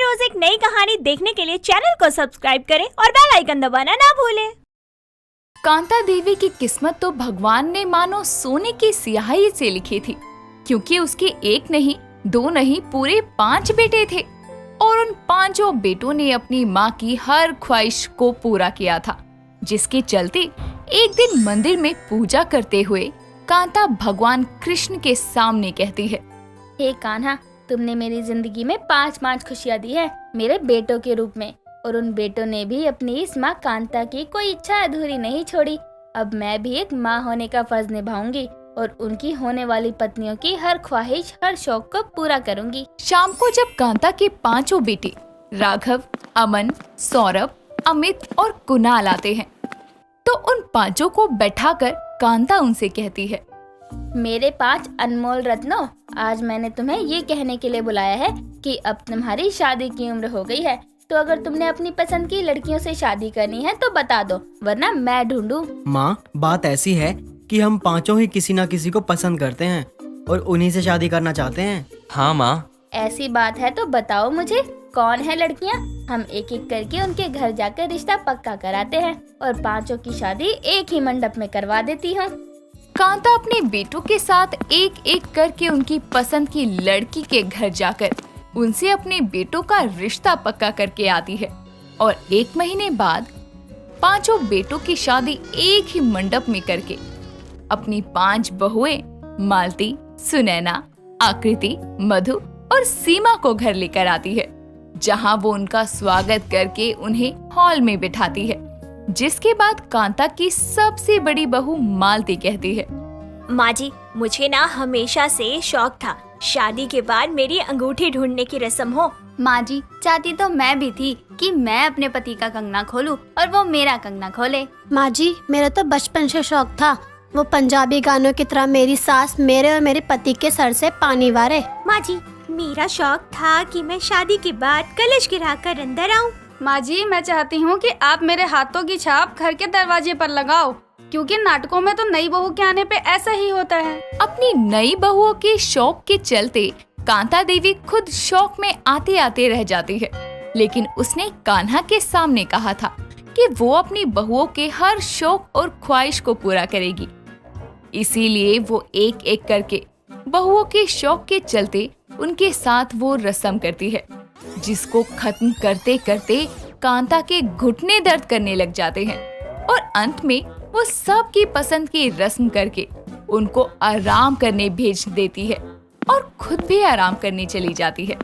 हर रोज एक नई कहानी देखने के लिए चैनल को सब्सक्राइब करें और बेल आइकन दबाना ना भूलें। कांता देवी की किस्मत तो भगवान ने मानो सोने की स्याही से लिखी थी, क्योंकि उसके एक नहीं, दो नहीं, पूरे 5 बेटे थे और उन 5 बेटों ने अपनी माँ की हर ख्वाहिश को पूरा किया था, जिसके चलते एक दिन मंदिर में पूजा करते हुए कांता भगवान कृष्ण के सामने कहती है, हे कान्हा, तुमने मेरी जिंदगी में 5 खुशियाँ दी है मेरे बेटों के रूप में, और उन बेटों ने भी अपनी इस माँ कांता की कोई इच्छा अधूरी नहीं छोड़ी। अब मैं भी एक माँ होने का फर्ज निभाऊंगी और उनकी होने वाली पत्नियों की हर ख्वाहिश, हर शौक को पूरा करूंगी। शाम को जब कांता के 5 बेटे राघव, अमन, सौरभ, अमित और कुणाल आते हैं, तो उन 5 को बैठाकर कांता उनसे कहती है, मेरे 5 अनमोल रत्नों, आज मैंने तुम्हें ये कहने के लिए बुलाया है कि अब तुम्हारी शादी की उम्र हो गई है, तो अगर तुमने अपनी पसंद की लड़कियों से शादी करनी है तो बता दो, वरना मैं ढूंढूं। माँ, बात ऐसी है कि हम 5 ही किसी न किसी को पसंद करते हैं और उन्हीं से शादी करना चाहते हैं। हाँ माँ। ऐसी बात है तो बताओ मुझे, कौन है लड़कियाँ? हम एक एक करके उनके घर जाकर रिश्ता पक्का कराते हैं और 5 की शादी एक ही मंडप में करवा देती हूँ। कांता अपने बेटों के साथ एक एक करके उनकी पसंद की लड़की के घर जाकर उनसे अपने बेटों का रिश्ता पक्का करके आती है और 1 महीने बाद 5 बेटों की शादी एक ही मंडप में करके अपनी 5 बहुएं मालती, सुनैना, आकृति, मधु और सीमा को घर लेकर आती है, जहां वो उनका स्वागत करके उन्हें हॉल में बिठाती है। जिसके बाद कांता की सबसे बड़ी बहू मालती कहती है, माँ जी, मुझे ना हमेशा से शौक था शादी के बाद मेरी अंगूठी ढूंढने की रस्म हो। माँ जी, चाहती तो मैं भी थी कि मैं अपने पति का कंगना खोलूं और वो मेरा कंगना खोले। माँ जी, मेरा तो बचपन से शौक था वो पंजाबी गानों की तरह मेरी सास मेरे और मेरे पति के सर से पानी वारे। माँ जी, मेरा शौक था कि मैं शादी के बाद कलश गिराकर अंदर आऊं। माँ जी, मैं चाहती हूँ कि आप मेरे हाथों की छाप घर के दरवाजे पर लगाओ, क्योंकि नाटकों में तो नई बहू के आने पे ऐसा ही होता है। अपनी नई बहुओं के शौक के चलते कांता देवी खुद शौक में आते आते रह जाती है, लेकिन उसने कान्हा के सामने कहा था कि वो अपनी बहुओं के हर शौक और ख्वाहिश को पूरा करेगी। इसीलिए वो एक एक करके बहुओं के शौक के चलते उनके साथ वो रस्म करती है, जिसको खत्म करते करते कांता के घुटने दर्द करने लग जाते हैं और अंत में वो सबकी पसंद की रस्म करके उनको आराम करने भेज देती है और खुद भी आराम करने चली जाती है।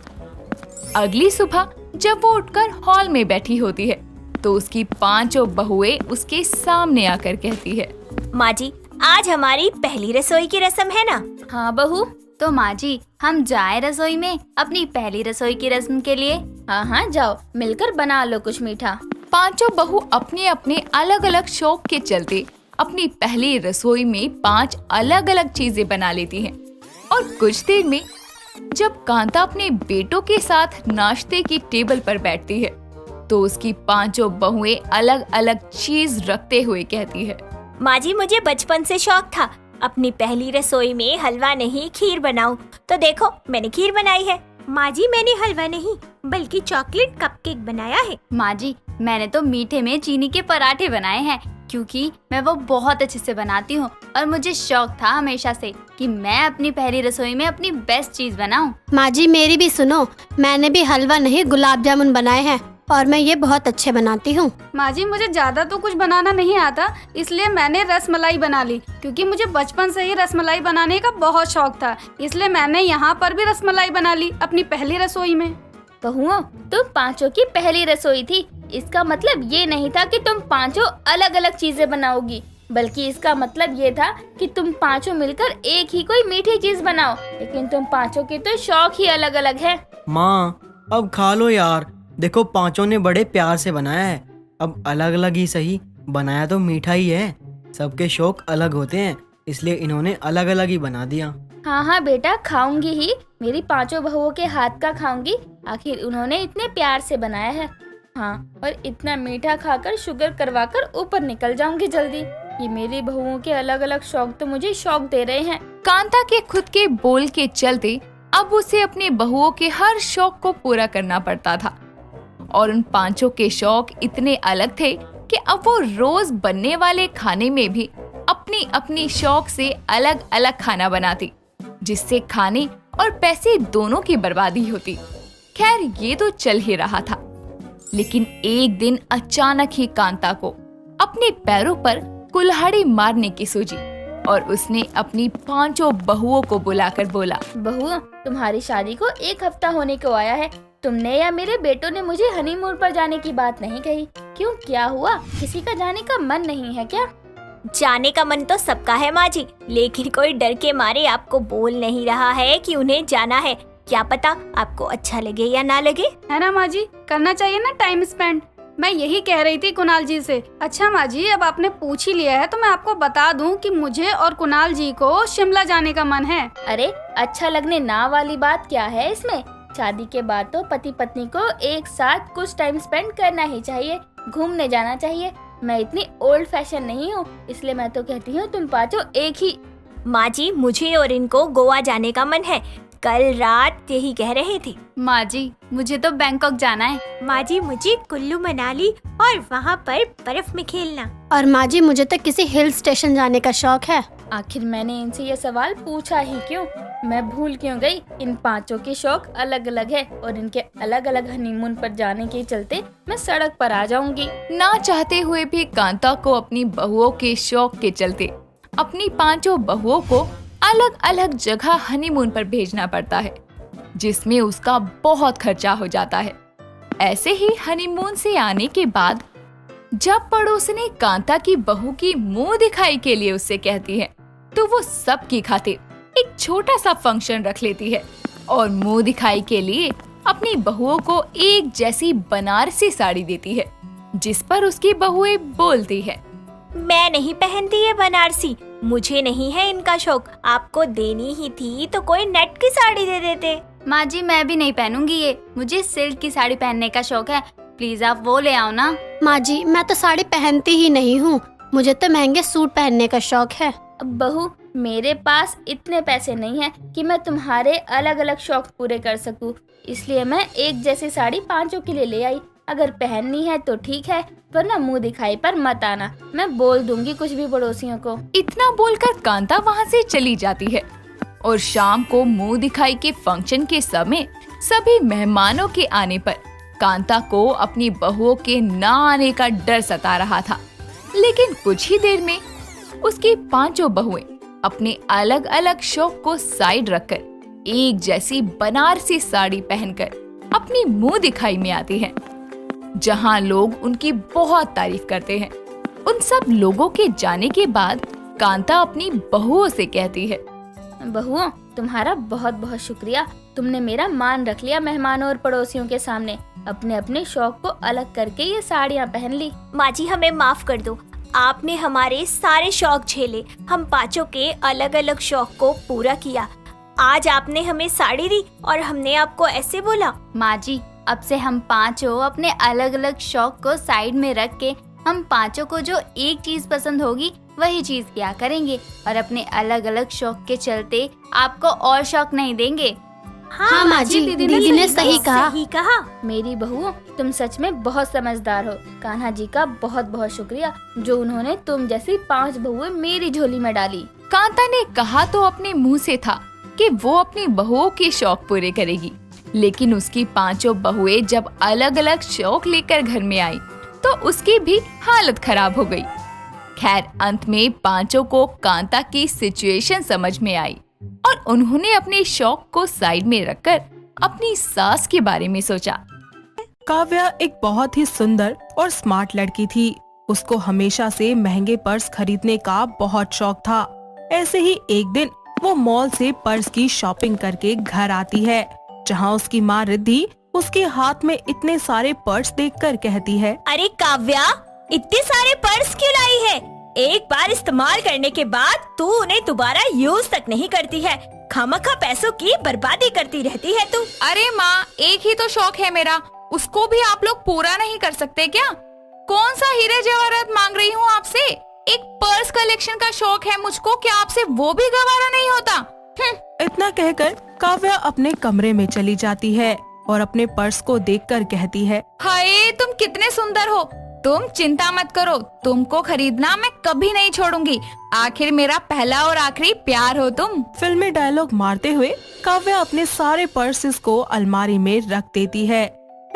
अगली सुबह जब वो उठकर हॉल में बैठी होती है तो उसकी 5 बहुएं उसके सामने आकर कहती है, माँ जी, आज हमारी पहली रसोई की रस्म है ना? हाँ बहू, तो माँ जी, हम जाए रसोई में अपनी पहली रसोई की रस्म के लिए? हाँ, जाओ, मिलकर बना लो कुछ मीठा। 5 बहू अपने अपने अलग अलग शौक के चलते अपनी पहली रसोई में 5 अलग अलग चीजें बना लेती हैं और कुछ देर में जब कांता अपने बेटों के साथ नाश्ते की टेबल पर बैठती है तो उसकी 5 बहुएं अलग अलग चीज रखते हुए कहती है, माँ जी, मुझे बचपन से शौक था अपनी पहली रसोई में हलवा नहीं खीर बनाऊं, तो देखो मैंने खीर बनाई है। माँ जी, मैंने हलवा नहीं बल्कि चॉकलेट कपकेक बनाया है। माँ जी, मैंने तो मीठे में चीनी के पराठे बनाए हैं, क्योंकि मैं वो बहुत अच्छे से बनाती हूँ और मुझे शौक था हमेशा से कि मैं अपनी पहली रसोई में अपनी बेस्ट चीज बनाऊं। माँ जी, मेरी भी सुनो, मैंने भी हलवा नहीं गुलाब जामुन बनाए हैं और मैं ये बहुत अच्छे बनाती हूँ। माँ जी, मुझे ज्यादा तो कुछ बनाना नहीं आता, इसलिए मैंने रसमलाई बना ली, क्योंकि मुझे बचपन से ही रसमलाई बनाने का बहुत शौक था, इसलिए मैंने यहाँ पर भी रसमलाई बना ली अपनी पहली रसोई में। बहुओं, तुम 5 की पहली रसोई थी, इसका मतलब ये नहीं था कि तुम 5 अलग अलग चीजें बनाओगी, बल्कि इसका मतलब ये था कि तुम 5 मिलकर एक ही कोई मीठी चीज बनाओ, लेकिन तुम 5 के तो शौक ही अलग अलग है। माँ, अब खा लो यार, देखो 5 ने बड़े प्यार से बनाया है, अब अलग अलग ही सही, बनाया तो मीठा ही है। सबके शौक अलग होते हैं, इसलिए इन्होंने अलग अलग ही बना दिया। हाँ बेटा, खाऊंगी ही, मेरी 5 बहुओं के हाथ का खाऊंगी, आखिर उन्होंने इतने प्यार से बनाया है। हाँ, और इतना मीठा खाकर शुगर करवाकर ऊपर निकल जाऊंगी जल्दी। ये मेरी बहुओं के अलग अलग शौक तो मुझे शौक दे रहे हैं। कांता के खुद के बोल के चलते अब उसे अपनी बहुओं के हर शौक को पूरा करना पड़ता था और उन पांचों के शौक इतने अलग थे कि अब वो रोज बनने वाले खाने में भी अपनी अपनी शौक से अलग अलग खाना बनाती, जिससे खाने और पैसे दोनों की बर्बादी होती। खैर ये तो चल ही रहा था, लेकिन एक दिन अचानक ही कांता को अपने पैरों पर कुल्हाड़ी मारने की सूझी और उसने अपनी पांचों बहुओं को बुलाकर बोला, बहू, तुम्हारी शादी को 1 हफ्ता होने को आया है। तुमने या मेरे बेटों ने मुझे हनीमून पर जाने की बात नहीं कही। क्यों, क्या हुआ? किसी का जाने का मन नहीं है क्या? जाने का मन तो सबका है माँ जी, लेकिन कोई डर के मारे आपको बोल नहीं रहा है कि उन्हें जाना है। क्या पता आपको अच्छा लगे या ना लगे। है ना माँ जी, करना चाहिए ना टाइम स्पेंड। मैं यही कह रही थी कुणाल जी से। अच्छा माँ जी, अब आपने पूछ ही लिया है तो मैं आपको बता दूं कि मुझे और कुणाल जी को शिमला जाने का मन है। अरे अच्छा लगने ना वाली बात क्या है इसमें? शादी के बाद तो पति पत्नी को एक साथ कुछ टाइम स्पेंड करना ही चाहिए, घूमने जाना चाहिए। मैं इतनी ओल्ड फैशन नहीं हूँ, इसलिए मैं तो कहती हूँ तुम पांचों एक ही। माँ जी, मुझे और इनको गोवा जाने का मन है। कल रात यही कह रहे थे। माँ जी, मुझे तो बैंकॉक जाना है। माँ जी, मुझे कुल्लू मनाली और वहाँ पर बर्फ में खेलना। और माँ जी, मुझे तो किसी हिल स्टेशन जाने का शौक है। आखिर मैंने इनसे ये सवाल पूछा ही क्यों? मैं भूल क्यों गई? इन पांचों के शौक अलग अलग है और इनके अलग अलग हनीमून पर जाने के चलते मैं सड़क पर आ जाऊंगी। ना चाहते हुए भी कांता को अपनी बहुओं के शौक के चलते अपनी पांचों बहुओं को अलग अलग जगह हनीमून पर भेजना पड़ता है, जिसमें उसका बहुत खर्चा हो जाता है। ऐसे ही हनीमून से आने के बाद जब पड़ोसनी कांता की बहू की मुंह दिखाई के लिए उससे कहती है, तो वो सबकी खातिर एक छोटा सा फंक्शन रख लेती है और मुंह दिखाई के लिए अपनी बहुओं को एक जैसी बनारसी साड़ी देती है, जिस पर उसकी बहुएं बोलती है, मैं नहीं पहनती ये बनारसी, मुझे नहीं है इनका शौक। आपको देनी ही थी तो कोई नेट की साड़ी दे देते। माँ जी, मैं भी नहीं पहनूंगी ये, मुझे सिल्क की साड़ी पहनने का शौक है। प्लीज आप वो ले आओ ना। माँ जी, मैं तो साड़ी पहनती ही नहीं हूँ, मुझे तो महंगे सूट पहनने का शौक है। अब बहू, मेरे पास इतने पैसे नहीं हैं कि मैं तुम्हारे अलग अलग शौक पूरे कर सकूं, इसलिए मैं एक जैसी साड़ी पांचों के लिए ले आई। अगर पहननी है तो ठीक है, वरना मुंह दिखाई पर मत आना, मैं बोल दूंगी कुछ भी पड़ोसियों को। इतना बोलकर कांता वहाँ से चली जाती है और शाम को मुंह दिखाई के फंक्शन के समय सभी मेहमानों के आने पर कांता को अपनी बहुओं के ना आने का डर सता रहा था। लेकिन कुछ ही देर में उसकी पांचों बहुएं अपने अलग अलग शौक को साइड रखकर एक जैसी बनारसी साड़ी पहनकर अपनी मुंह दिखाई में आती हैं, जहां लोग उनकी बहुत तारीफ करते हैं। उन सब लोगों के जाने के बाद कांता अपनी बहुओं से कहती है, बहुओं, तुम्हारा बहुत बहुत शुक्रिया, तुमने मेरा मान रख लिया मेहमानों और पड़ोसियों के सामने। अपने अपने शौक को अलग करके ये साड़ियाँ पहन ली। माँ जी, हमें माफ कर दो, आपने हमारे सारे शौक झेले, हम पांचों के अलग अलग शौक को पूरा किया। आज आपने हमें साड़ी दी और हमने आपको ऐसे बोला। माँ जी, अब से हम पांचों अपने अलग अलग शौक को साइड में रख के हम पांचों को जो एक चीज पसंद होगी वही चीज किया करेंगे और अपने अलग अलग शौक के चलते आपको और शौक नहीं देंगे। हाँ माँ जी, दीदी ने सही कहा। मेरी बहुओं, तुम सच में बहुत समझदार हो। कान्हा जी का बहुत बहुत शुक्रिया जो उन्होंने तुम जैसी 5 बहुएं मेरी झोली में डाली। कांता ने कहा तो अपने मुंह से था कि वो अपनी बहुओं के शौक पूरे करेगी, लेकिन उसकी पांचों बहुएं जब अलग अलग शौक लेकर घर में आई तो उसकी भी हालत खराब हो गई। खैर अंत में पांचों को कांता की सिचुएशन समझ में आई और उन्होंने अपने शौक को साइड में रखकर अपनी सास के बारे में सोचा। काव्या एक बहुत ही सुंदर और स्मार्ट लड़की थी। उसको हमेशा से महंगे पर्स खरीदने का बहुत शौक था। ऐसे ही एक दिन वो मॉल से पर्स की शॉपिंग करके घर आती है, जहाँ उसकी माँ रिद्धि उसके हाथ में इतने सारे पर्स देखकर कहती है, अरे काव्या, इतने सारे पर्स क्यों लाई है? एक बार इस्तेमाल करने के बाद तू उन्हें दोबारा यूज तक नहीं करती है। खामखा पैसों की बर्बादी करती रहती है तू। अरे माँ, एक ही तो शौक है मेरा, उसको भी आप लोग पूरा नहीं कर सकते क्या? कौन सा हीरे जवाहरात मांग रही हूँ आपसे? एक पर्स कलेक्शन का शौक है मुझको, क्या आपसे वो भी गवारा नहीं होता? इतना कहकर काव्या अपने कमरे में चली जाती है और अपने पर्स को देखकर कहती है, हाय तुम कितने सुंदर हो। तुम चिंता मत करो, तुमको खरीदना मैं कभी नहीं छोड़ूंगी। आखिर मेरा पहला और आखिरी प्यार हो तुम। फिल्मी डायलॉग मारते हुए काव्या अपने सारे पर्सेस को अलमारी में रख देती है।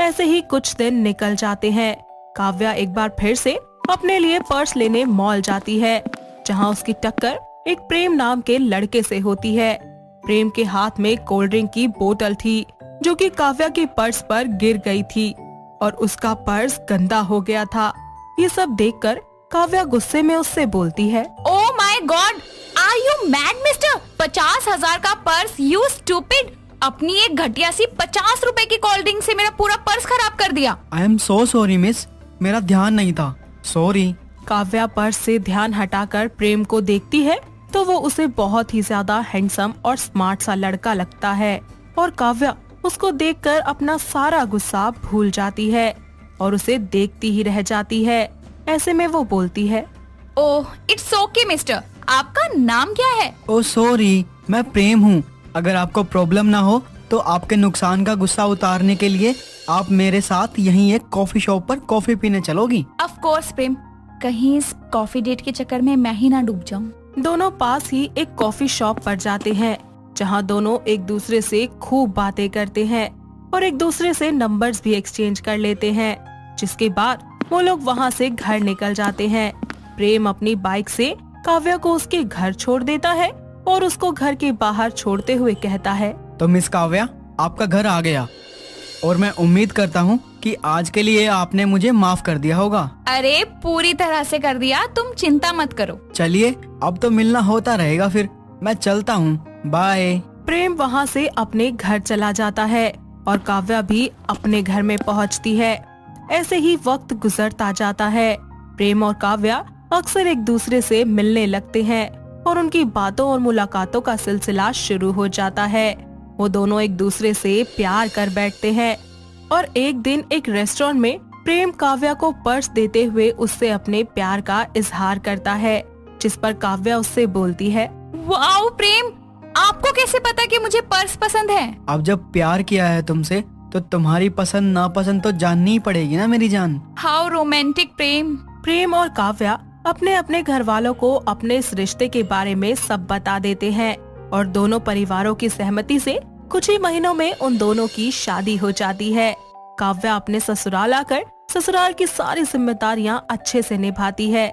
ऐसे ही कुछ दिन निकल जाते हैं। काव्या एक बार फिर से अपने लिए पर्स लेने मॉल जाती है, जहां उसकी टक्कर एक प्रेम नाम के लड़के से होती है। प्रेम के हाथ में कोल्ड ड्रिंक की बोतल थी, जो कि काव्या के पर्स पर गिर गई थी और उसका पर्स गंदा हो गया था। ये सब देखकर काव्या गुस्से में उससे बोलती है, oh my God, are you mad mister? 50,000 का पर्स, यू स्टूपिड। अपनी एक घटिया सी 50 रुपए की कोल्ड ड्रिंक से मेरा पूरा पर्स खराब कर दिया। I am so sorry miss, मेरा ध्यान नहीं था, सॉरी। काव्या पर्स से ध्यान हटाकर प्रेम को देखती है तो वो उसे बहुत ही ज्यादा हैंडसम और स्मार्ट सा लड़का लगता है और काव्या उसको देखकर अपना सारा गुस्सा भूल जाती है और उसे देखती ही रह जाती है। ऐसे में वो बोलती है, ओह इट्स ओके मिस्टर, आपका नाम क्या है? ओ सॉरी, मैं प्रेम हूँ। अगर आपको प्रॉब्लम ना हो तो आपके नुकसान का गुस्सा उतारने के लिए आप मेरे साथ यहीं एक कॉफी शॉप पर कॉफी पीने चलोगी? ऑफ कोर्स प्रेम, कहीं इस कॉफी डेट के चक्कर में मैं ही ना डूब जाऊं। दोनों पास ही एक कॉफी शॉप पर जाते हैं, जहां दोनों एक दूसरे से खूब बातें करते हैं और एक दूसरे से नंबर्स भी एक्सचेंज कर लेते हैं। जिसके बाद वो लोग वहां से घर निकल जाते हैं। प्रेम अपनी बाइक से काव्या को उसके घर छोड़ देता है और उसको घर के बाहर छोड़ते हुए कहता है, तो मिस काव्या, आपका घर आ गया और मैं उम्मीद करता हूँ कि आज के लिए आपने मुझे माफ कर दिया होगा। अरे पूरी तरह से कर दिया, तुम चिंता मत करो। चलिए अब तो मिलना होता रहेगा, फिर मैं चलता हूँ, बाय। प्रेम वहाँ से अपने घर चला जाता है और काव्या भी अपने घर में पहुँचती है। ऐसे ही वक्त गुजरता जाता है। प्रेम और काव्या अक्सर एक दूसरे से मिलने लगते हैं और उनकी बातों और मुलाकातों का सिलसिला शुरू हो जाता है। वो दोनों एक दूसरे से प्यार कर बैठते हैं और एक दिन एक रेस्टोरेंट में प्रेम काव्या को पर्स देते हुए उससे अपने प्यार का इजहार करता है, जिस पर काव्या उससे बोलती है, वाओ प्रेम, आपको कैसे पता कि मुझे पर्स पसंद है? अब जब प्यार किया है तुमसे तो तुम्हारी पसंद नापसंद तो जाननी ही पड़ेगी ना मेरी जान। हाउ रोमांटिक प्रेम। प्रेम और काव्या अपने अपने घर वालों को अपने इस रिश्ते के बारे में सब बता देते हैं और दोनों परिवारों की सहमति से कुछ ही महीनों में उन दोनों की शादी हो जाती है। काव्या अपने ससुराल आकर ससुराल की सारी जिम्मेदारियां अच्छे से निभाती है।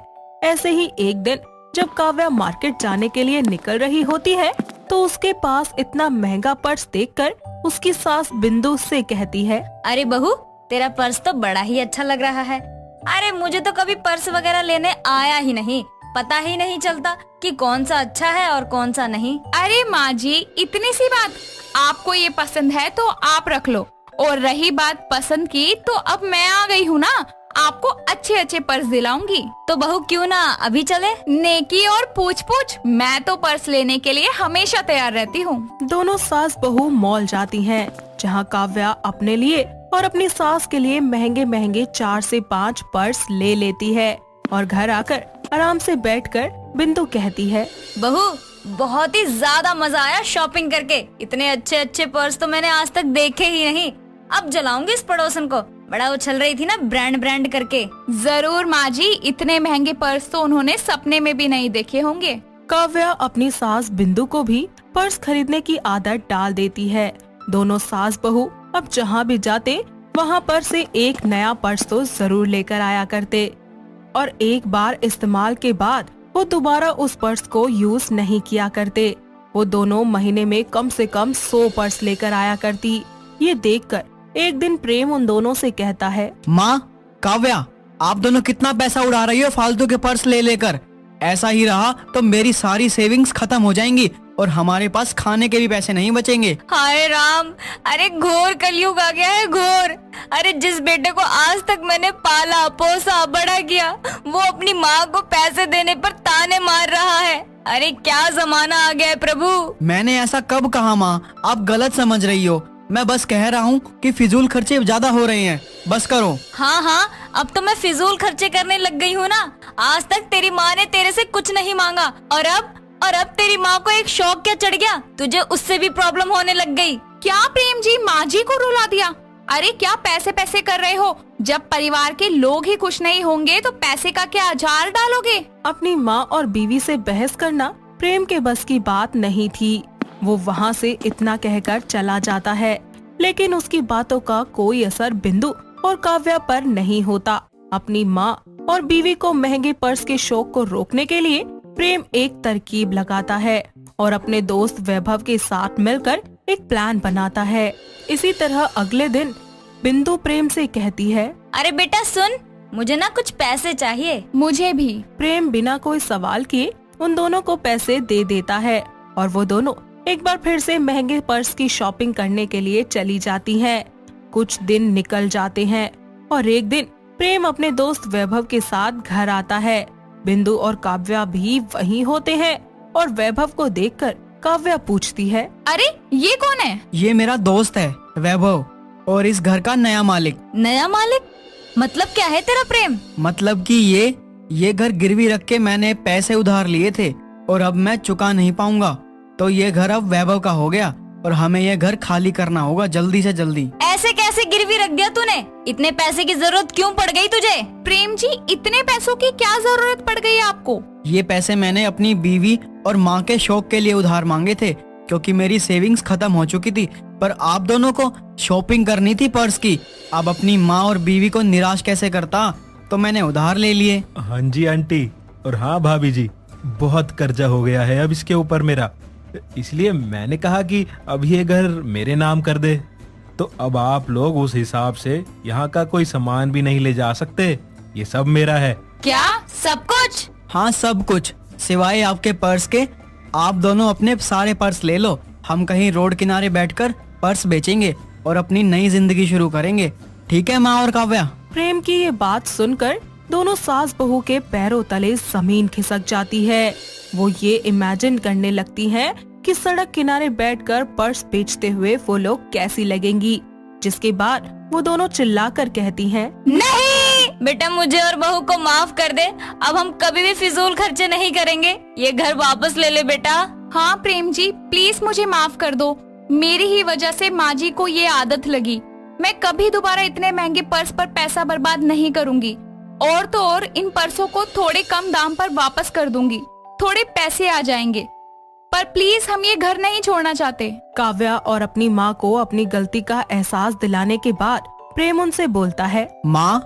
ऐसे ही एक दिन जब काव्या मार्केट जाने के लिए निकल रही होती है तो उसके पास इतना महंगा पर्स देखकर उसकी सास बिंदु से कहती है, अरे बहू, तेरा पर्स तो बड़ा ही अच्छा लग रहा है। अरे मुझे तो कभी पर्स वगैरह लेने आया ही नहीं, पता ही नहीं चलता कि कौन सा अच्छा है और कौन सा नहीं। अरे माँ जी, इतनी सी बात, आपको ये पसंद है तो आप रख लो, और रही बात पसंद की तो अब मैं आ गई हूँ ना, आपको अच्छे अच्छे पर्स दिलाऊंगी। तो बहू क्यों ना अभी चले? नेकी और पूछ पूछ, मैं तो पर्स लेने के लिए हमेशा तैयार रहती हूँ। दोनों सास बहू मॉल जाती हैं, जहां काव्या अपने लिए और अपनी सास के लिए महंगे महंगे 4 से 5 पर्स ले लेती है और घर आकर आराम से बैठकर बिंदु कहती है, बहू, बहुत ही ज्यादा मजा आया शॉपिंग करके। इतने अच्छे अच्छे पर्स तो मैंने आज तक देखे ही नहीं। अब जलाऊंगी इस पड़ोसन को, बड़ा उछल रही थी ना ब्रांड ब्रांड करके। जरूर माँ जी, इतने महंगे पर्स तो उन्होंने सपने में भी नहीं देखे होंगे। काव्या अपनी सास बिंदु को भी पर्स खरीदने की आदत डाल देती है। दोनों सास बहू अब जहाँ भी जाते वहाँ पर से एक नया पर्स तो जरूर लेकर आया करते और एक बार इस्तेमाल के बाद वो दोबारा उस पर्स को यूज नहीं किया करते। वो दोनों महीने में कम से कम 100 पर्स लेकर आया करती। ये देखकर एक दिन प्रेम उन दोनों से कहता है, माँ, काव्या, आप दोनों कितना पैसा उड़ा रही हो फालतू के पर्स ले लेकर। ऐसा ही रहा तो मेरी सारी सेविंग्स खत्म हो जाएंगी और हमारे पास खाने के भी पैसे नहीं बचेंगे। हाय राम, अरे घोर कलयुग आ गया है, घोर। अरे जिस बेटे को आज तक मैंने पाला पोसा बड़ा किया, वो अपनी माँ को पैसे देने पर ताने मार रहा है। अरे क्या जमाना आ गया है प्रभु। मैंने ऐसा कब कहा माँ, आप गलत समझ रही हो। मैं बस कह रहा हूँ कि फिजूल खर्चे ज्यादा हो रहे हैं, बस करो। हाँ हाँ, अब तो मैं फिजूल खर्चे करने लग गई हूँ ना। आज तक तेरी माँ ने तेरे से कुछ नहीं मांगा और अब और अब तेरी माँ को एक शौक क्या चढ़ गया, तुझे उससे भी प्रॉब्लम होने लग गई। क्या प्रेम जी, माँ जी को रुला दिया? अरे क्या पैसे पैसे कर रहे हो? जब परिवार के लोग ही खुश नहीं होंगे तो पैसे का क्या अचार डालोगे? अपनी माँ और बीवी से बहस करना प्रेम के बस की बात नहीं थी। वो वहाँ से इतना कहकर चला जाता है, लेकिन उसकी बातों का कोई असर बिंदु और काव्या पर नहीं होता। अपनी माँ और बीवी को महंगे पर्स के शौक को रोकने के लिए प्रेम एक तरकीब लगाता है और अपने दोस्त वैभव के साथ मिलकर एक प्लान बनाता है। इसी तरह अगले दिन बिंदु प्रेम से कहती है, अरे बेटा सुन, मुझे ना कुछ पैसे चाहिए। मुझे भी। प्रेम बिना कोई सवाल किए उन दोनों को पैसे दे देता है और वो दोनों एक बार फिर से महंगे पर्स की शॉपिंग करने के लिए चली जाती हैं। कुछ दिन निकल जाते हैं और एक दिन प्रेम अपने दोस्त वैभव के साथ घर आता है। बिंदु और काव्या भी वहीं होते हैं और वैभव को देखकर काव्या पूछती है, अरे ये कौन है? ये मेरा दोस्त है वैभव और इस घर का नया मालिक। नया मालिक? मतलब क्या है तेरा प्रेम? मतलब कि ये घर गिरवी रख के मैंने पैसे उधार लिए थे और अब मैं चुका नहीं पाऊंगा, तो ये घर अब वैभव का हो गया और हमें ये घर खाली करना होगा जल्दी से जल्दी। ऐसे कैसे गिरवी रख दिया तूने? इतने पैसे की जरूरत क्यों पड़ गई तुझे? प्रेम जी, इतने पैसों की क्या जरूरत पड़ गई आपको? ये पैसे मैंने अपनी बीवी और माँ के शौक के लिए उधार मांगे थे, क्योंकि मेरी सेविंग्स खत्म हो चुकी थी। पर आप दोनों को शॉपिंग करनी थी पर्स की। अब अपनी माँ और बीवी को निराश कैसे करता, तो मैंने उधार ले लिए। हाँ जी आंटी, और हाँ भाभी जी, बहुत कर्जा हो गया है अब इसके ऊपर मेरा, इसलिए मैंने कहा कि अब ये घर मेरे नाम कर दे। तो अब आप लोग उस हिसाब से यहाँ का कोई सामान भी नहीं ले जा सकते, ये सब मेरा है। क्या सब कुछ? हाँ सब कुछ, सिवाय आपके पर्स के। आप दोनों अपने सारे पर्स ले लो, हम कहीं रोड किनारे बैठकर पर्स बेचेंगे और अपनी नई जिंदगी शुरू करेंगे। ठीक है माँ और काव्या? प्रेम की ये बात सुनकर दोनों सास बहू के पैरों तले जमीन खिसक जाती है। वो ये इमेजिन करने लगती हैं कि सड़क किनारे बैठकर पर्स बेचते हुए वो लोग कैसी लगेंगी। जिसके बाद वो दोनों चिल्लाकर कहती हैं, नहीं बेटा, मुझे और बहू को माफ कर दे। अब हम कभी भी फिजूल खर्चे नहीं करेंगे। ये घर वापस ले ले बेटा। हाँ प्रेम जी, प्लीज मुझे माफ कर दो। मेरी ही वजह से माँ जी को ये आदत लगी। मैं कभी दोबारा इतने महंगे पर्स पर पैसा बर्बाद नहीं करूँगी। और तो और इन पर्सों को थोड़े कम दाम पर वापस कर दूंगी, थोड़े पैसे आ जाएंगे। पर प्लीज हम ये घर नहीं छोड़ना चाहते। काव्या और अपनी माँ को अपनी गलती का एहसास दिलाने के बाद प्रेम उनसे बोलता है, माँ,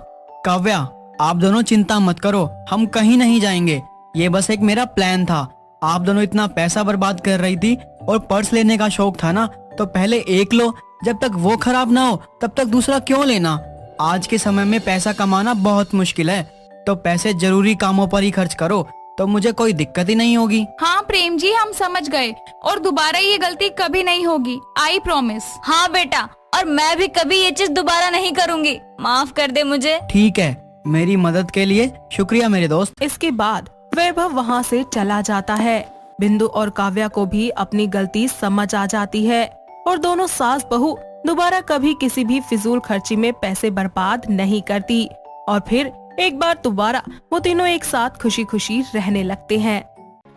काव्या, आप दोनों चिंता मत करो, हम कहीं नहीं जाएंगे। ये बस एक मेरा प्लान था। आप दोनों इतना पैसा बर्बाद कर रही थी और पर्स लेने का शौक था ना, तो पहले एक लो, जब तक वो खराब ना हो तब तक दूसरा क्यों लेना। आज के समय में पैसा कमाना बहुत मुश्किल है, तो पैसे जरूरी कामों पर ही खर्च करो, तो मुझे कोई दिक्कत ही नहीं होगी। हाँ प्रेम जी, हम समझ गए और दोबारा ये गलती कभी नहीं होगी, आई प्रॉमिस। हाँ बेटा, और मैं भी कभी ये चीज दोबारा नहीं करूँगी। माफ कर दे मुझे। ठीक है, मेरी मदद के लिए शुक्रिया मेरे दोस्त। इसके बाद वैभव वहाँ से चला जाता है। बिंदु और काव्या को भी अपनी गलती समझ आ जाती है और दोनों सास बहू दोबारा कभी किसी भी फिजूल खर्ची में पैसे बर्बाद नहीं करती। और फिर एक बार दोबारा वो तीनों एक साथ खुशी खुशी रहने लगते हैं।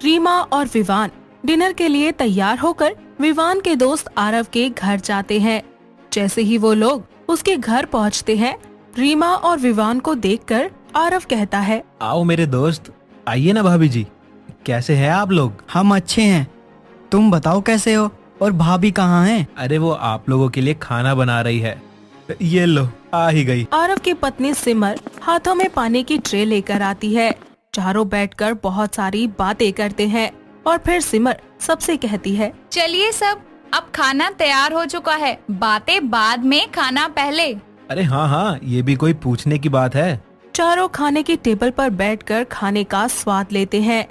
रीमा और विवान डिनर के लिए तैयार होकर विवान के दोस्त आरव के घर जाते हैं। जैसे ही वो लोग उसके घर पहुंचते हैं, रीमा और विवान को देखकर आरव कहता है, आओ मेरे दोस्त, आइए ना भाभी जी, कैसे हैं आप लोग? हम अच्छे हैं, तुम बताओ कैसे हो, और भाभी कहाँ हैं? अरे वो आप लोगों के लिए खाना बना रही है, ये लो आ ही गई। आरव की पत्नी सिमर हाथों में पानी की ट्रे लेकर आती है। चारों बैठकर बहुत सारी बातें करते हैं और फिर सिमर सबसे कहती है, चलिए सब, अब खाना तैयार हो चुका है, बातें बाद में, खाना पहले। अरे हाँ हाँ, ये भी कोई पूछने की बात है। चारों खाने की टेबल पर बैठकर खाने का स्वाद लेते हैं।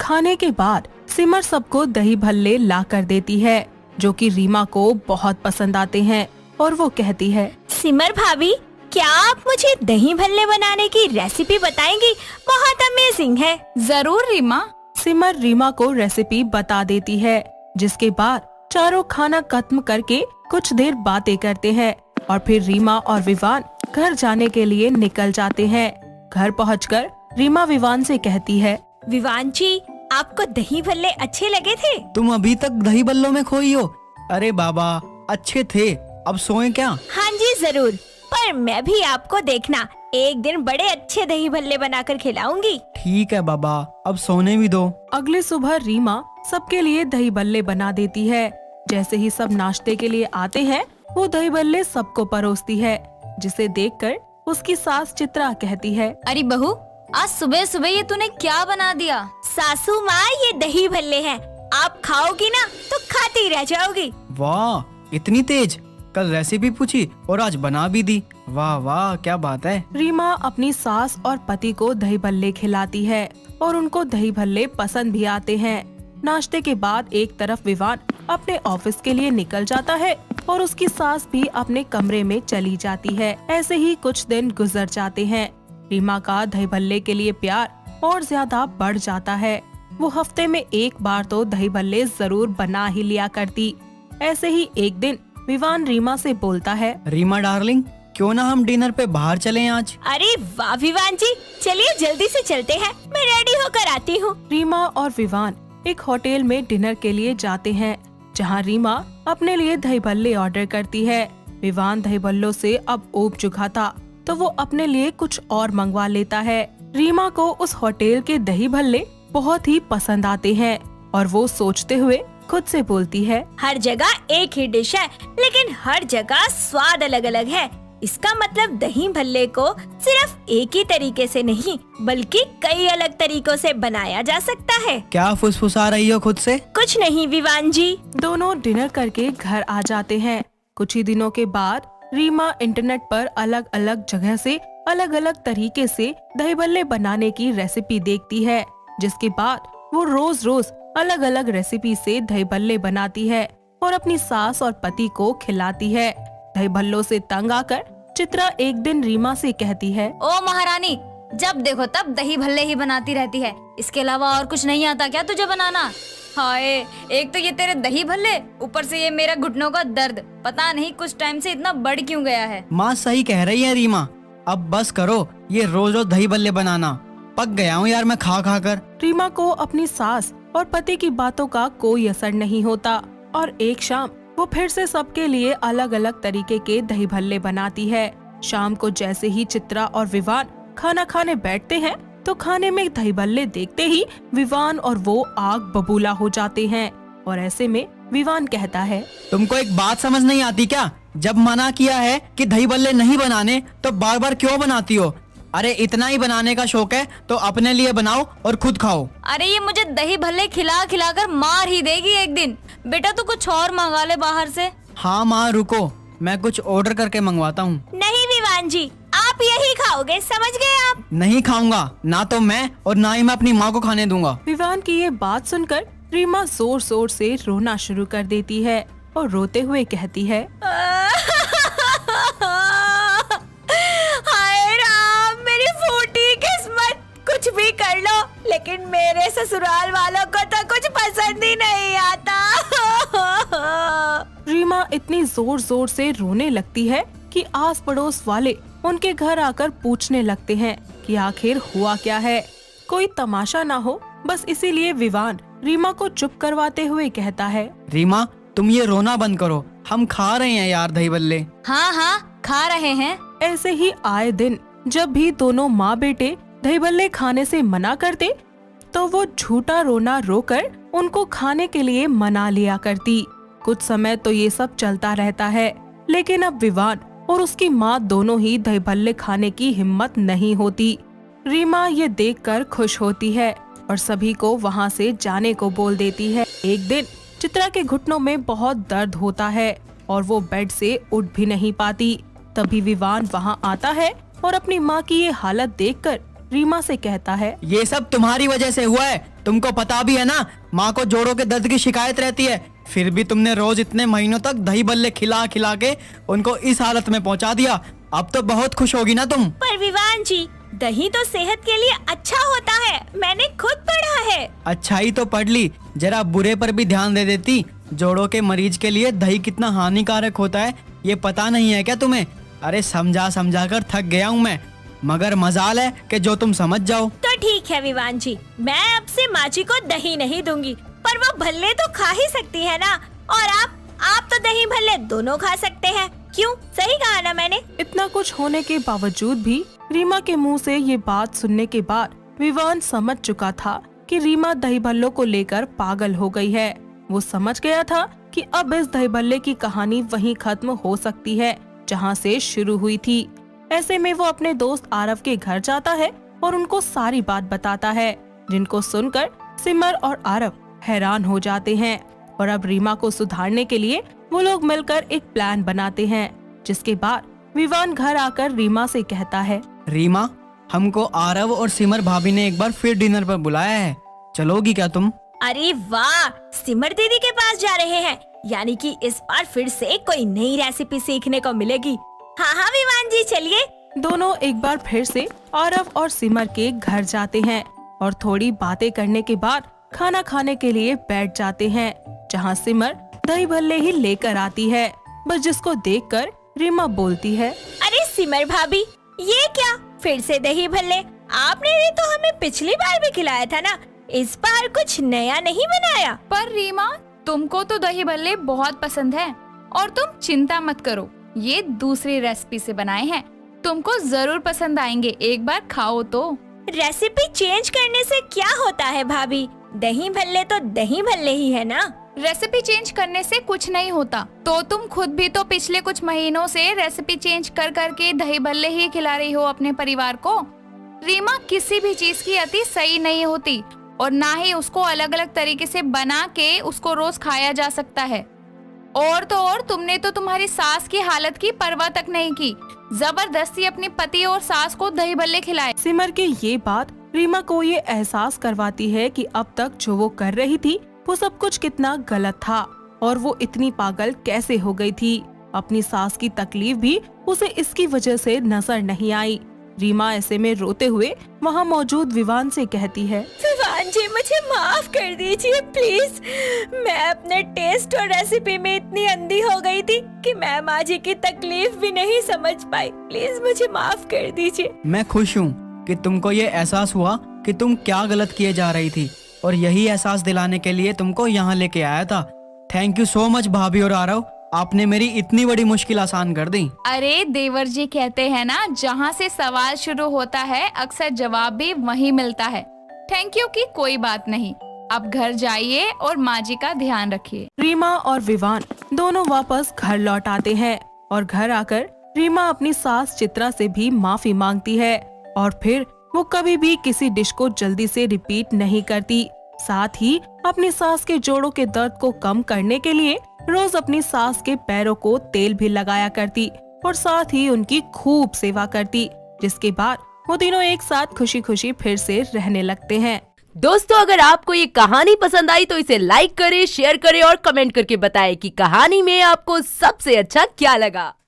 खाने के बाद सिमर सबको दही भल्ले ला कर देती है, जो कि रीमा को बहुत पसंद आते हैं और वो कहती है, सिमर भाभी, क्या आप मुझे दही भल्ले बनाने की रेसिपी बताएंगी? बहुत अमेजिंग है। जरूर रीमा। सिमर रीमा को रेसिपी बता देती है, जिसके बाद चारों खाना खत्म करके कुछ देर बातें करते हैं और फिर रीमा और विवान घर जाने के लिए निकल जाते हैं। घर पहुंचकर रीमा विवान से कहती है, विवान जी, आपको दही भल्ले अच्छे लगे थे? तुम अभी तक दही बल्लों में खोई हो। अरे बाबा, अच्छे थे, अब सोएं क्या? हाँ जी जरूर, पर मैं भी आपको देखना एक दिन बड़े अच्छे दही भल्ले बनाकर खिलाऊंगी। ठीक है बाबा, अब सोने भी दो। अगले सुबह रीमा सबके लिए दही बल्ले बना देती है। जैसे ही सब नाश्ते के लिए आते हैं, वो दही बल्ले सबको परोसती है, जिसे देखकर उसकी सास चित्रा कहती है, अरे बहू, आज सुबह सुबह ये तूने क्या बना दिया? सासू माँ, ये दही भल्ले हैं, आप खाओगी ना तो खाती रह जाओगी। वाह, इतनी तेज! कल रेसिपी पूछी और आज बना भी दी। वाह वाह, क्या बात है। रीमा अपनी सास और पति को दही भल्ले खिलाती है और उनको दही भल्ले पसंद भी आते हैं। नाश्ते के बाद एक तरफ विवान अपने ऑफिस के लिए निकल जाता है और उसकी सास भी अपने कमरे में चली जाती है। ऐसे ही कुछ दिन गुजर जाते हैं। रीमा का दही भल्ले के लिए प्यार और ज्यादा बढ़ जाता है। वो हफ्ते में एक बार तो दही भल्ले जरूर बना ही लिया करती। ऐसे ही एक दिन विवान रीमा से बोलता है, रीमा डार्लिंग, क्यों ना हम डिनर पे बाहर चलें आज? अरे वाह विवान जी, चलिए जल्दी से चलते हैं, मैं रेडी होकर आती हूँ। रीमा और विवान एक होटल में डिनर के लिए जाते हैं, जहां रीमा अपने लिए दही भल्ले ऑर्डर करती है। विवान दही भल्लों से अब ऊब चुका था, तो वो अपने लिए कुछ और मंगवा लेता है। रीमा को उस होटल के दही भल्ले बहुत ही पसंद आते हैं और वो सोचते हुए खुद से बोलती है, हर जगह एक ही डिश है, लेकिन हर जगह स्वाद अलग अलग है। इसका मतलब दही भल्ले को सिर्फ एक ही तरीके से नहीं, बल्कि कई अलग तरीकों से बनाया जा सकता है। क्या फुसफुसा रही हो खुद से? कुछ नहीं विवान जी। दोनों डिनर करके घर आ जाते हैं। कुछ ही दिनों के बाद रीमा इंटरनेट पर अलग अलग जगह से अलग अलग तरीके से दही भल्ले बनाने की रेसिपी देखती है, जिसके बाद वो रोज रोज अलग अलग रेसिपी से दही भल्ले बनाती है और अपनी सास और पति को खिलाती है। दही भल्लों से तंग आकर चित्रा एक दिन रीमा से कहती है, ओ महारानी, जब देखो तब दही भल्ले ही बनाती रहती है, इसके अलावा और कुछ नहीं आता क्या तुझे बनाना? हाय, एक तो ये तेरे दही भल्ले, ऊपर से ये मेरा घुटनों का दर्द, पता नहीं कुछ टाइम से इतना बढ़ क्यों गया है। माँ सही कह रही है रीमा, अब बस करो ये रोज रोज दही भल्ले बनाना। पक गया हूँ यार मैं खा खा कर। रीमा को अपनी सास और पति की बातों का कोई असर नहीं होता और एक शाम वो फिर से सबके लिए अलग अलग तरीके के दही भल्ले बनाती है। शाम को जैसे ही चित्रा और विवान खाना खाने बैठते हैं, तो खाने में दही भल्ले देखते ही विवान और वो आग बबूला हो जाते हैं और ऐसे में विवान कहता है, तुमको एक बात समझ नहीं आती क्या? जब मना किया है कि दही भल्ले नहीं बनाने, तो बार बार क्यों बनाती हो? अरे इतना ही बनाने का शौक है तो अपने लिए बनाओ और खुद खाओ। अरे ये मुझे दही भल्ले खिला खिला कर मार ही देगी एक दिन। बेटा तू कुछ और मंगा ले बाहर से। हाँ माँ रुको, मैं कुछ ऑर्डर करके मंगवाता हूँ। नहीं विवान जी, आप यही खाओगे, समझ गए आप? नहीं खाऊंगा, ना तो मैं और ना ही मैं अपनी माँ को खाने दूंगा। विवान की ये बात सुनकर रीमा जोर जोर से रोना शुरू कर देती है और रोते हुए कहती है, हाय राम, मेरी फूटी किस्मत, कुछ भी कर लो, लेकिन मेरे ससुराल वालों को तो कुछ पसंद ही नहीं आता। रीमा इतनी जोर जोर से रोने लगती है कि आस पड़ोस वाले उनके घर आकर पूछने लगते हैं कि आखिर हुआ क्या है, कोई तमाशा ना हो। बस इसीलिए विवान रीमा को चुप करवाते हुए कहता है, रीमा तुम ये रोना बंद करो, हम खा रहे हैं यार दही भल्ले। हाँ हाँ खा रहे हैं। ऐसे ही आए दिन जब भी दोनों माँ बेटे दही भल्ले खाने से मना करते, तो वो झूठा रोना रोकर उनको खाने के लिए मना लिया करती। कुछ समय तो ये सब चलता रहता है, लेकिन अब विवान और उसकी माँ दोनों ही दही भल्ले खाने की हिम्मत नहीं होती। रीमा ये देखकर खुश होती है और सभी को वहाँ से जाने को बोल देती है। एक दिन चित्रा के घुटनों में बहुत दर्द होता है और वो बेड से उठ भी नहीं पाती। तभी विवान वहाँ आता है और अपनी माँ की ये हालत देखकर रीमा से कहता है, ये सब तुम्हारी वजह से हुआ है, तुमको पता भी है ना, माँ को जोड़ों के दर्द की शिकायत रहती है, फिर भी तुमने रोज इतने महीनों तक दही भल्ले खिला खिला के उनको इस हालत में पहुँचा दिया। अब तो बहुत खुश होगी ना तुम। पर विवान जी, दही तो सेहत के लिए अच्छा होता है, मैंने खुद पढ़ा है। अच्छा ही तो पढ़ ली, जरा बुरे पर भी ध्यान दे देती। जोड़ों के मरीज के लिए दही कितना हानिकारक होता है ये पता नहीं है क्या तुम्हें? अरे समझा समझा कर थक गया हूँ मैं, मगर मजाल है कि जो तुम समझ जाओ। तो ठीक है विवान जी, मैं अब से माँ जी को दही नहीं दूंगी, पर वो भल्ले तो खा ही सकती है ना। और आप तो दही भल्ले दोनों खा सकते हैं। क्यों, सही कहा ना मैंने? इतना कुछ होने के बावजूद भी रीमा के मुंह से ये बात सुनने के बाद विवान समझ चुका था कि रीमा दही भल्लों को लेकर पागल हो गई है। वो समझ गया था कि अब इस दही भल्ले की कहानी वहीं खत्म हो सकती है जहाँ से शुरू हुई थी। ऐसे में वो अपने दोस्त आरव के घर जाता है और उनको सारी बात बताता है, जिनको सुनकर सिमर और आरव हैरान हो जाते हैं। और अब रीमा को सुधारने के लिए वो लोग मिलकर एक प्लान बनाते हैं, जिसके बाद विवान घर आकर रीमा से कहता है, रीमा, हमको आरव और सिमर भाभी ने एक बार फिर डिनर पर बुलाया है, चलोगी क्या तुम? अरे वाह, सिमर दीदी के पास जा रहे हैं, यानी कि इस बार फिर से कोई नई रेसिपी सीखने को मिलेगी। हाँ हाँ विवान जी, चलिए। दोनों एक बार फिर से आरव और सिमर के घर जाते हैं और थोड़ी बातें करने के बाद खाना खाने के लिए बैठ जाते हैं, जहाँ सिमर दही भल्ले ही लेकर आती है, बस जिसको देखकर रीमा बोलती है, अरे सिमर भाभी, ये क्या फिर से दही भल्ले? आपने भी तो हमें पिछली बार भी खिलाया था ना, इस बार कुछ नया नहीं बनाया? पर रीमा, तुमको तो दही भल्ले बहुत पसंद है और तुम चिंता मत करो, ये दूसरी रेसिपी से बनाए हैं, तुमको जरूर पसंद आएंगे, एक बार खाओ तो। रेसिपी चेंज करने से क्या होता है भाभी? दही भल्ले तो दही भल्ले ही है ना। रेसिपी चेंज करने से कुछ नहीं होता, तो तुम खुद भी तो पिछले कुछ महीनों से रेसिपी चेंज कर करके दही भल्ले ही खिला रही हो अपने परिवार को। रीमा, किसी भी चीज की अति सही नहीं होती और ना ही उसको अलग अलग तरीके से बना के उसको रोज खाया जा सकता है। और तो और, तुमने तो तुम्हारी सास की हालत की परवाह तक नहीं की, जबरदस्ती अपने पति और सास को दही भल्ले खिलाए। सिमर की ये बात रीमा को ये एहसास करवाती है कि अब तक जो वो कर रही थी वो सब कुछ कितना गलत था और वो इतनी पागल कैसे हो गई थी। अपनी सास की तकलीफ भी उसे इसकी वजह से नजर नहीं आई। रीमा ऐसे में रोते हुए वहाँ मौजूद विवान से कहती है, विवान जी, मुझे माफ कर दीजिए प्लीज। मैं अपने टेस्ट और रेसिपी में इतनी अंधी हो गई थी कि मैं माँ जी की तकलीफ भी नहीं समझ पाई। प्लीज मुझे माफ कर दीजिए। मैं खुश हूँ कि तुमको ये एहसास हुआ कि तुम क्या गलत किए जा रही थी, और यही एहसास दिलाने के लिए तुमको यहाँ लेके आया था। थैंक यू सो मच भाभी और आरव, आपने मेरी इतनी बड़ी मुश्किल आसान कर दी। अरे देवर जी कहते हैं ना, जहाँ से सवाल शुरू होता है अक्सर जवाब भी वहीं मिलता है। थैंक यू की कोई बात नहीं, अब घर जाइए और माँ जी का ध्यान रखिए। रीमा और विवान दोनों वापस घर लौट आते हैं और घर आकर रीमा अपनी सास चित्रा से भी माफी मांगती है और फिर वो कभी भी किसी डिश को जल्दी से रिपीट नहीं करती। साथ ही अपनी सास के जोड़ों के दर्द को कम करने के लिए रोज अपनी सास के पैरों को तेल भी लगाया करती और साथ ही उनकी खूब सेवा करती, जिसके बाद वो तीनों एक साथ खुशी खुशी फिर से रहने लगते हैं। दोस्तों, अगर आपको ये कहानी पसंद आई तो इसे लाइक करें, शेयर करें और कमेंट करके बताएं कि कहानी में आपको सबसे अच्छा क्या लगा।